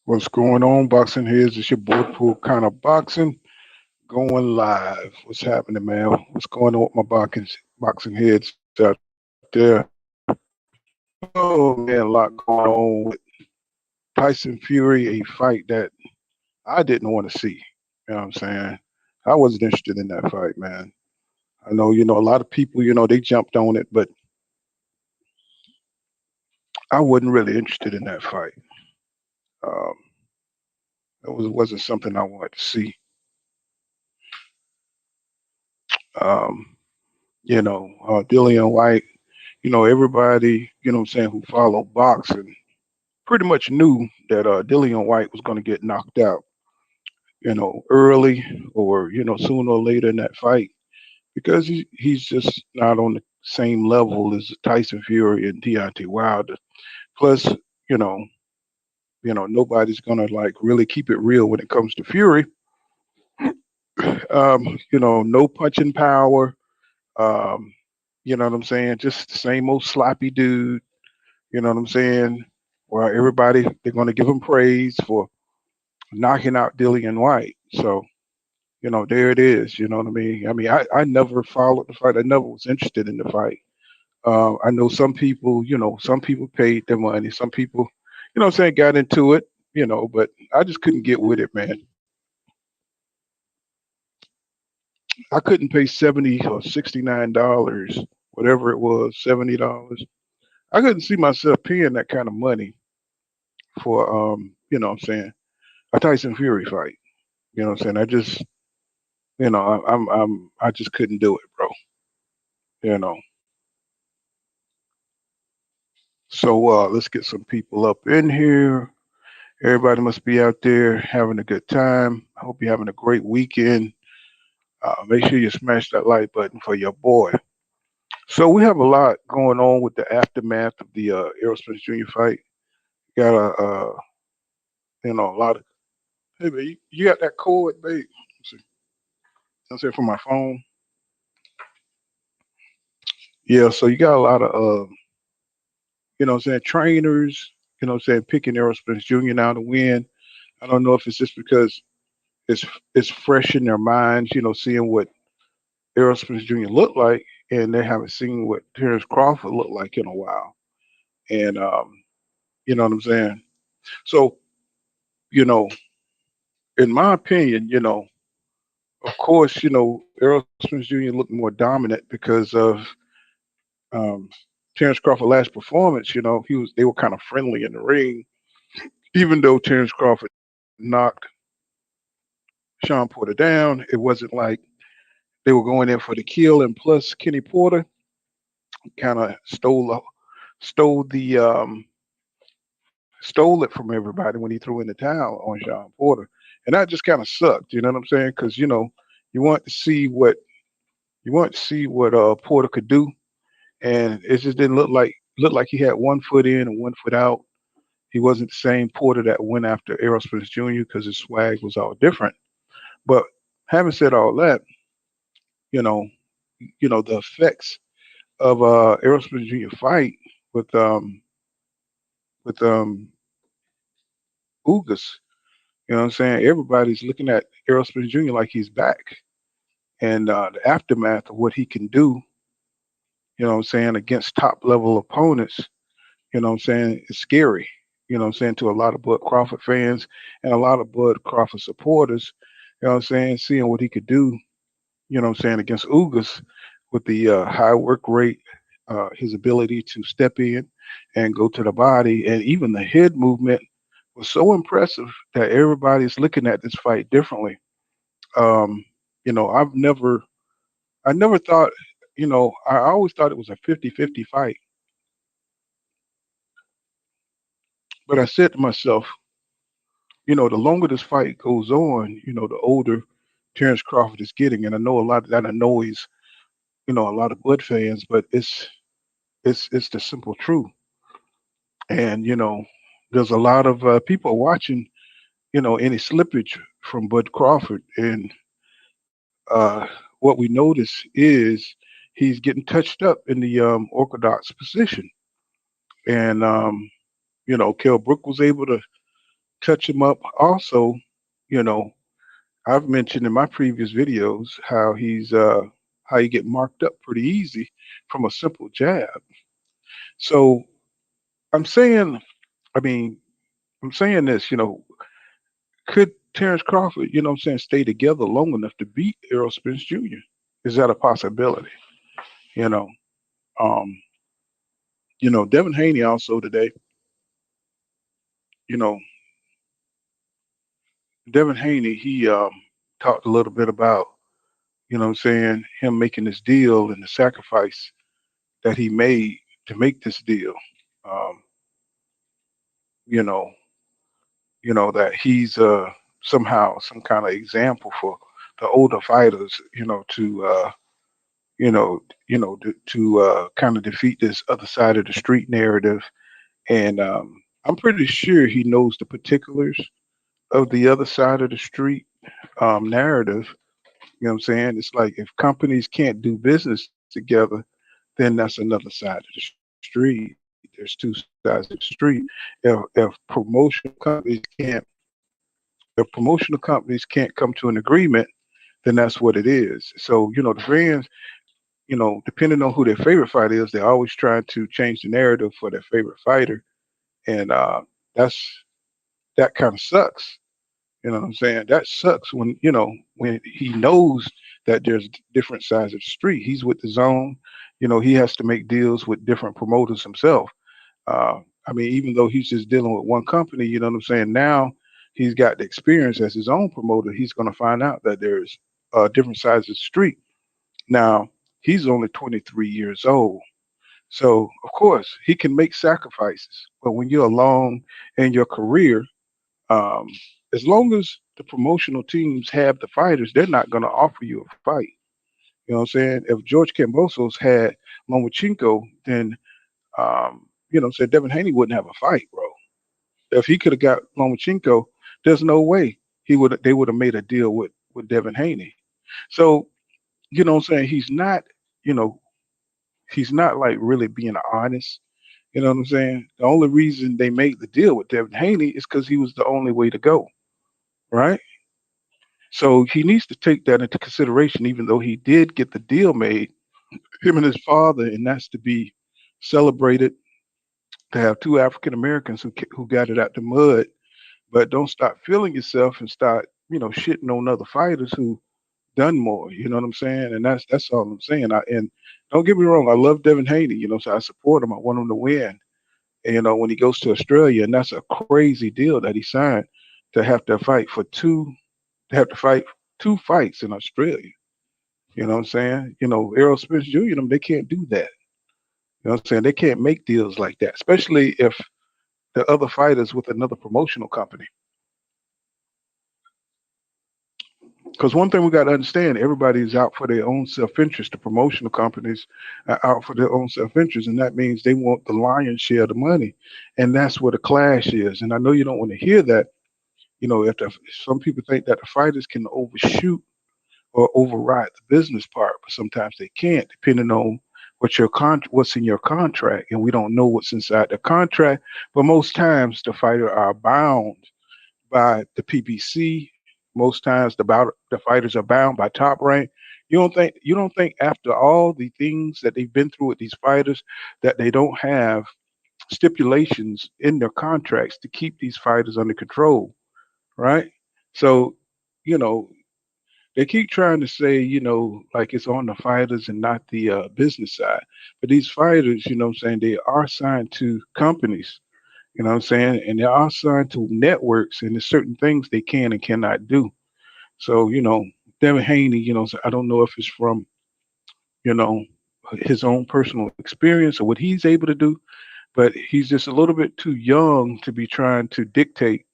What's going on, boxing heads? It's your boy Pool kind of boxing going live. What's happening, man? What's going on with my boxing heads out there? Oh man, a lot going on with Tyson Fury, a fight that I didn't want to see. You know what I'm saying? I wasn't interested in that fight, man. I know, a lot of people, they jumped on it, but I wasn't really interested in that fight. Um, wasn't something I wanted to see. Um, Dillian White, everybody, what I'm saying, who follow boxing pretty much knew that Dillian White was going to get knocked out, early or, sooner or later in that fight because he's just not on the same level as Tyson Fury and Deontay Wilder. Plus, you know, nobody's going to like really keep it real when it comes to Fury. No punching power. Um, you know what I'm saying? Just the same old sloppy dude. You know what I'm saying? Well, everybody they're going to give him praise for knocking out Dillian White. So there it is. You know what I mean? I never followed the fight. I never was interested in the fight. I know some people, some people paid their money. Some people, what I'm saying, got into it. But I just couldn't get with it, man. I couldn't pay 70 or $69, whatever it was, $70. I couldn't see myself paying that kind of money for, what I'm saying, a Tyson Fury fight. You know what I'm saying? I just, I just couldn't do it, bro. You know. So let's get some people up in here. Everybody must be out there having a good time. I hope you're having a great weekend. Make sure you smash that like button for your boy. So we have a lot going on with the aftermath of the Errol Spence Jr. fight. Got a lot of. Hey, babe, you got that cord, babe? Let's see. That's it for my phone. Yeah, so you got a lot of, what I'm saying, trainers. What I'm saying, picking Errol Spence Jr. now to win. I don't know if it's just because it's it's fresh in their minds. Seeing what Errol Spence Jr. looked like, and they haven't seen what Terrence Crawford looked like in a while. And you know what I'm saying. So you know, in my opinion, of course, Errol Spence Jr. looked more dominant because of um, Terrence Crawford's last performance. They were kind of friendly in the ring, even though Terrence Crawford knocked Sean Porter down. It wasn't like they were going in for the kill. And plus, Kenny Porter kind of stole the stole it from everybody when he threw in the towel on Sean Porter, and that just kind of sucked. You know what I'm saying? Because you want to see what Porter could do, and it just didn't look like he had one foot in and one foot out. He wasn't the same Porter that went after Errol Spence Jr. because his swag was all different. But having said all that, you know, the effects of Errol Spence Jr. fight with um with Ugas. You know what I'm saying? Everybody's looking at Errol Spence Jr. like he's back. And the aftermath of what he can do, what I'm saying, against top level opponents, what I'm saying, is scary. What I'm saying, to a lot of Bud Crawford fans and a lot of Bud Crawford supporters, what I'm saying, seeing what he could do, what I'm saying, against Ugas with the high work rate, his ability to step in and go to the body, and even the head movement was so impressive that everybody's looking at this fight differently. Um, I never thought, I always thought it was a 50-50 fight. But I said to myself, the longer this fight goes on, the older Terrence Crawford is getting. And I know a lot of that annoys, a lot of Bud fans, but it's the simple truth. And, there's a lot of people watching, any slippage from Bud Crawford. And what we notice is he's getting touched up in the orthodox position. And, Kell Brook was able to touch him up. Also, you know, I've mentioned in my previous videos how you get marked up pretty easy from a simple jab. So I'm saying, I mean, I'm saying this, could Terrence Crawford, what I'm saying, stay together long enough to beat Errol Spence Jr.? Is that a possibility? You know, um, Devin Haney also today, you know, Devin Haney, he talked a little bit about, what I'm saying, him making this deal and the sacrifice that he made to make this deal. Um, you know, that he's somehow some kind of example for the older fighters, to kind of defeat this other side of the street narrative. And I'm pretty sure he knows the particulars of the other side of the street narrative. You know what I'm saying? It's like if companies can't do business together, then that's another side of the street. There's two sides of the street. If promotional companies can't come to an agreement, then that's what it is. So, the brands, depending on who their favorite fighter is, they're always trying to change the narrative for their favorite fighter. And that's that kind of sucks. You know what I'm saying? That sucks when he knows that there's different sides of the street. He's with the zone. He has to make deals with different promoters himself. I mean, even though he's just dealing with one company, you know what I'm saying? Now he's got the experience as his own promoter. He's going to find out that there's different sides of the street. Now, he's only 23 years old. So, of course, he can make sacrifices. But when you're alone in your career, um, as long as the promotional teams have the fighters, they're not going to offer you a fight. You know what I'm saying? If George Kambosos had Lomachenko, then said Devin Haney wouldn't have a fight, bro. If he could have got Lomachenko, there's no way they would have made a deal with Devin Haney. So, what I'm saying? You know, he's not like really being honest. You know what I'm saying? The only reason they made the deal with Devin Haney is because he was the only way to go, right? So he needs to take that into consideration, even though he did get the deal made, him and his father, and that's to be celebrated, to have two African Americans who got it out the mud. But don't stop feeling yourself and start, shitting on other fighters who done more. You know what I'm saying? And that's all I'm saying. And don't get me wrong, I love Devin Haney. So I support him. I want him to win. And, when he goes to Australia, and that's a crazy deal that he signed to have to fight for to have to fight two fights in Australia. You know what I'm saying? Errol Spence Jr. Them, they can't do that. You know what I'm saying? They can't make deals like that, especially if the other fighters with another promotional company. Because one thing we got to understand, everybody's out for their own self-interest. The promotional companies are out for their own self-interest, and that means they want the lion's share of the money, and that's where the clash is. And I know you don't want to hear that. If some people think that the fighters can overshoot or override the business part, but sometimes they can't, depending on what's in your contract, and we don't know what's inside the contract. But most times, the fighter are bound by the PBC. Most times, the fighters are bound by Top Rank. You don't think after all the things that they've been through with these fighters that they don't have stipulations in their contracts to keep these fighters under control, right? So, you know, they keep trying to say, like it's on the fighters and not the business side. But these fighters, what I'm saying, they are signed to companies, what I'm saying, and they are signed to networks, and there's certain things they can and cannot do. So, Devin Haney, so I don't know if it's from, you know, his own personal experience or what he's able to do, but he's just a little bit too young to be trying to dictate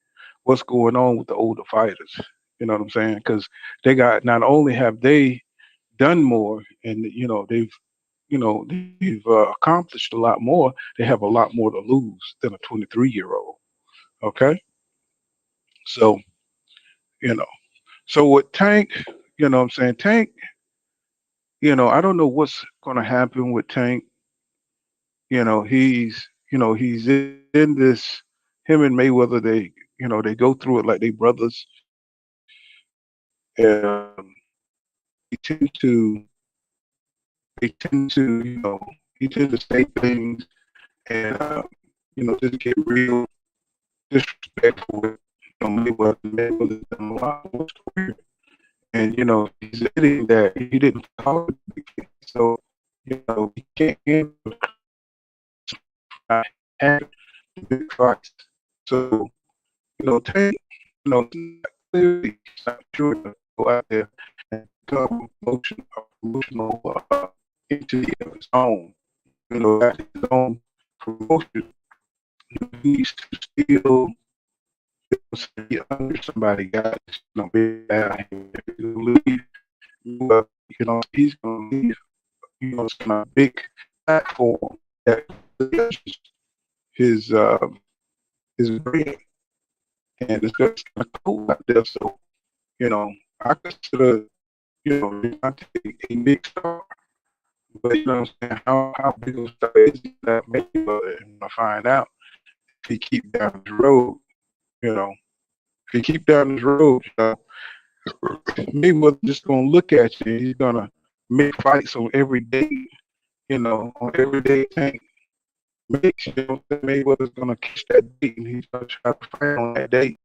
what's going on with the older fighters. You know what I'm saying? Because they got not only have they done more, and they've accomplished a lot more. They have a lot more to lose than a 23-year-old. Okay, so you know, so with Tank, what I'm saying, Tank, I don't know what's going to happen with Tank. He's in this. Him and Mayweather, they go through it like they brothers, and they tend to they tend to he tend to say things and just get real disrespectful with Mayweather done a lot of career. And he's admitting that he didn't follow the big fight. So he can't handle not having the big fights. So Tank, clearly he's not sure to go out there and become emotional entity of his own. At his own promotion, he needs to still be under somebody got be down here. Leave, he's gonna leave, it's gonna big platform that his his brand, and it's just kind of cool out there. So I consider Devontae a big star, but what I'm saying, how big of a star is he? That maybe I find out if he keep down this road. You know, if he keep down this road, Mayweather just gonna look at you and he's gonna make fights on every day. On every day Tank makes. Mayweather's gonna catch that date and he's gonna try to fight on that date.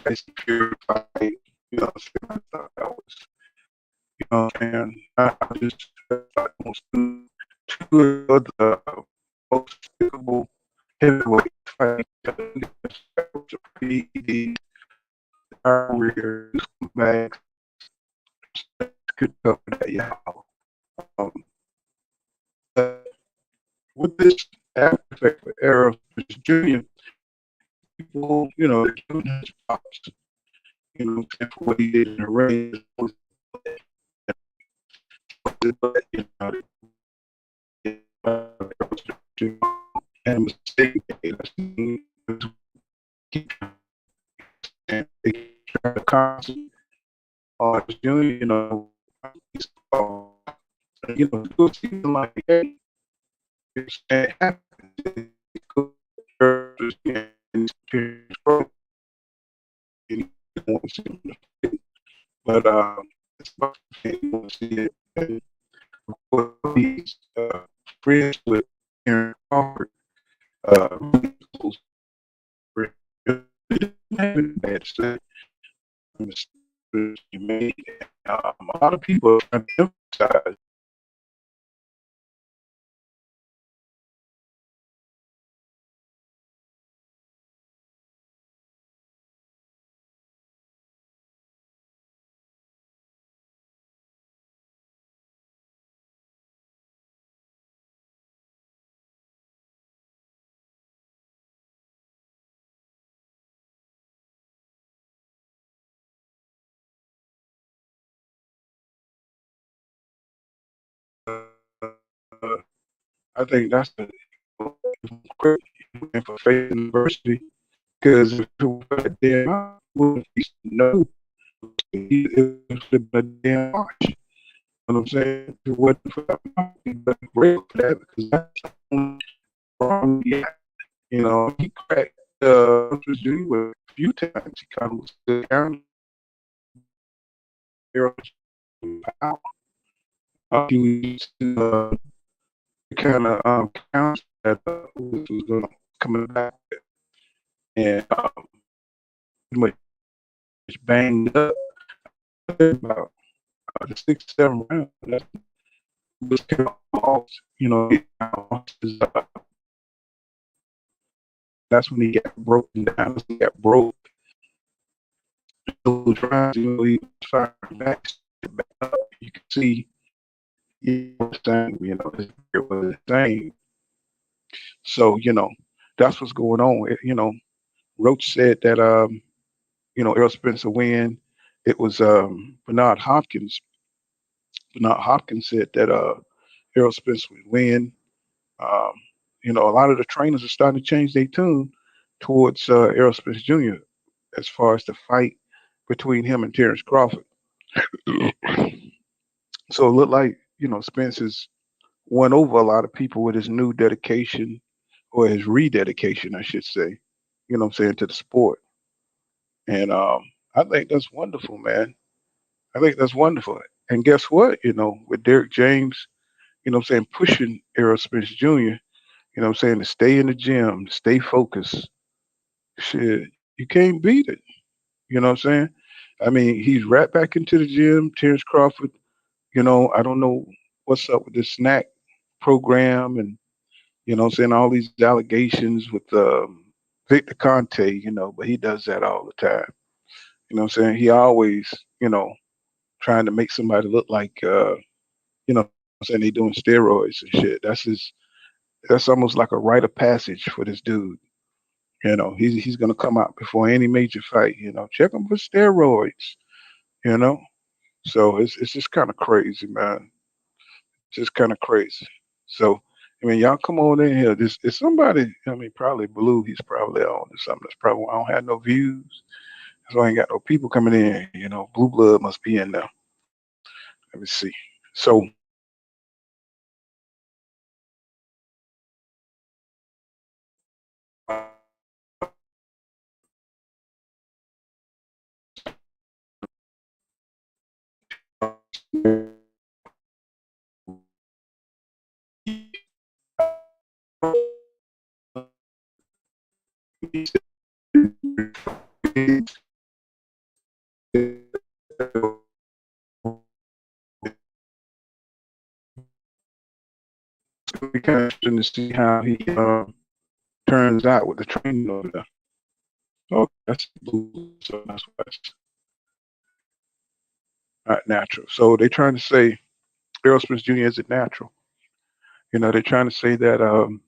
Tyson Fury fight. I thought that was, and I just thought almost two of the most despicable heavyweight fights. The career back could cover that, Um, but with this after effect for Errol Jr., people, they're giving his props, for what he did in the ring. But, and a mistake and they try to constantly doing, good season like hey, it happens. But it's about to see it. And he's friends with Aaron Crawford. Really close friends. They didn't have any bad stuff. Mistakes he made. A lot of people are trying to emphasize. I think that's the great for faith university because if it was a damn wouldn't no, it would have been a damn march. You know what I'm saying? If it wasn't for that, but great for that because that's wrong. Yeah, he cracked Hunter's Jr. a few times. He kind of was down there. He kind of counts that was going to coming back and pretty much banged up about the 6, 7 rounds. That was kind of lost, that's when he got broken down. He got broke. Those rounds, he was firing back, up. You can see, it was insane. So, that's what's going on. Roach said that, Errol Spencer win. It was Bernard Hopkins. Bernard Hopkins said that Errol Spence would win. Um, a lot of the trainers are starting to change their tune towards Errol Spence Jr. as far as the fight between him and Terrence Crawford. So it looked like, Spence has won over a lot of people with his new dedication, or his rededication, I should say, to the sport. And I think that's wonderful, man. I think that's wonderful. And guess what? With Derek James, pushing Errol Spence Jr., to stay in the gym, to stay focused. Shit, you can't beat it. You know what I'm saying? I mean, he's right back into the gym. Terrence Crawford, I don't know what's up with this snack program, and all these allegations with Victor Conte, but he does that all the time. He always, trying to make somebody look like, they doing steroids and shit. That's almost like a rite of passage for this dude. He's gonna come out before any major fight. Check him for steroids. You know, so it's just kind of crazy, man. Just kind of crazy. So, I mean, y'all come on in here. This is somebody. I mean, probably Blue. He's probably on or something. That's probably why I don't have no views. That's why I ain't got no people coming in. Blue blood must be in there. Let me see. So, we kind of interesting to see how he turns out with the training over there. Oh, that's Blue. So that's why it's not natural. So they're trying to say Errol Spence Jr. isn't natural. They're trying to say that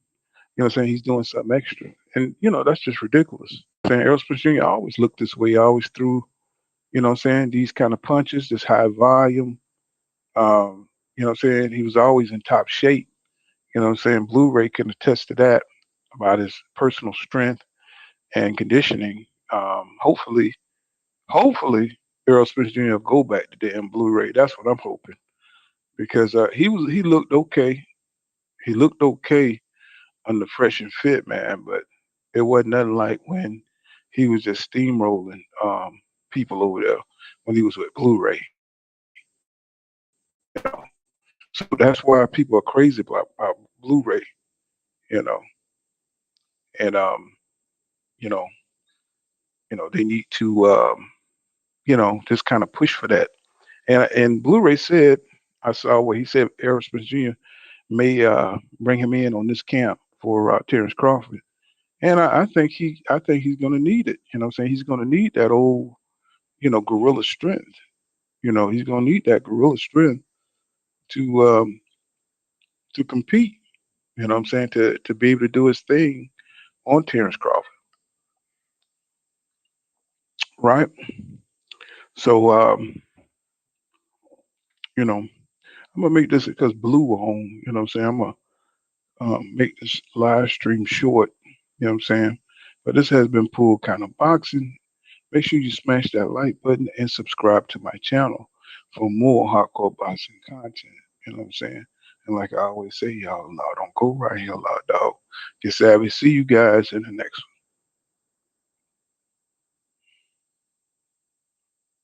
saying he's doing something extra. And that's just ridiculous. Saying Errol Spence Jr. always looked this way, he always threw, these kind of punches, this high volume. He was always in top shape. Blu-ray can attest to that about his personal strength and conditioning. Hopefully, Errol Spence Jr. will go back to damn Blu-ray. That's what I'm hoping because he looked okay. He looked okay under Fresh and Fit, man, but it wasn't nothing like when he was just steamrolling people over there when he was with Blu-ray. You know, so that's why people are crazy about Blu-ray. You know, and you know, they need to just kind of push for that. And Blu-ray said, I saw where he said Errol Spence Jr. may bring him in on this camp for Terrence Crawford. And I think he's going to need it. You know what I'm saying? He's going to need that old, gorilla strength. He's going to need that gorilla strength to to compete. You know what I'm saying? To be able to do his thing on Terrence Crawford, right? So I'm gonna make this because Blue on. You know what I'm saying? I'm gonna make this live stream short. You know what I'm saying? But this has been Pool Kind of Boxing. Make sure you smash that like button and subscribe to my channel for more hardcore boxing content. You know what I'm saying? And like I always say, y'all, law don't go right here, law dog. Get savvy. See you guys in the next one.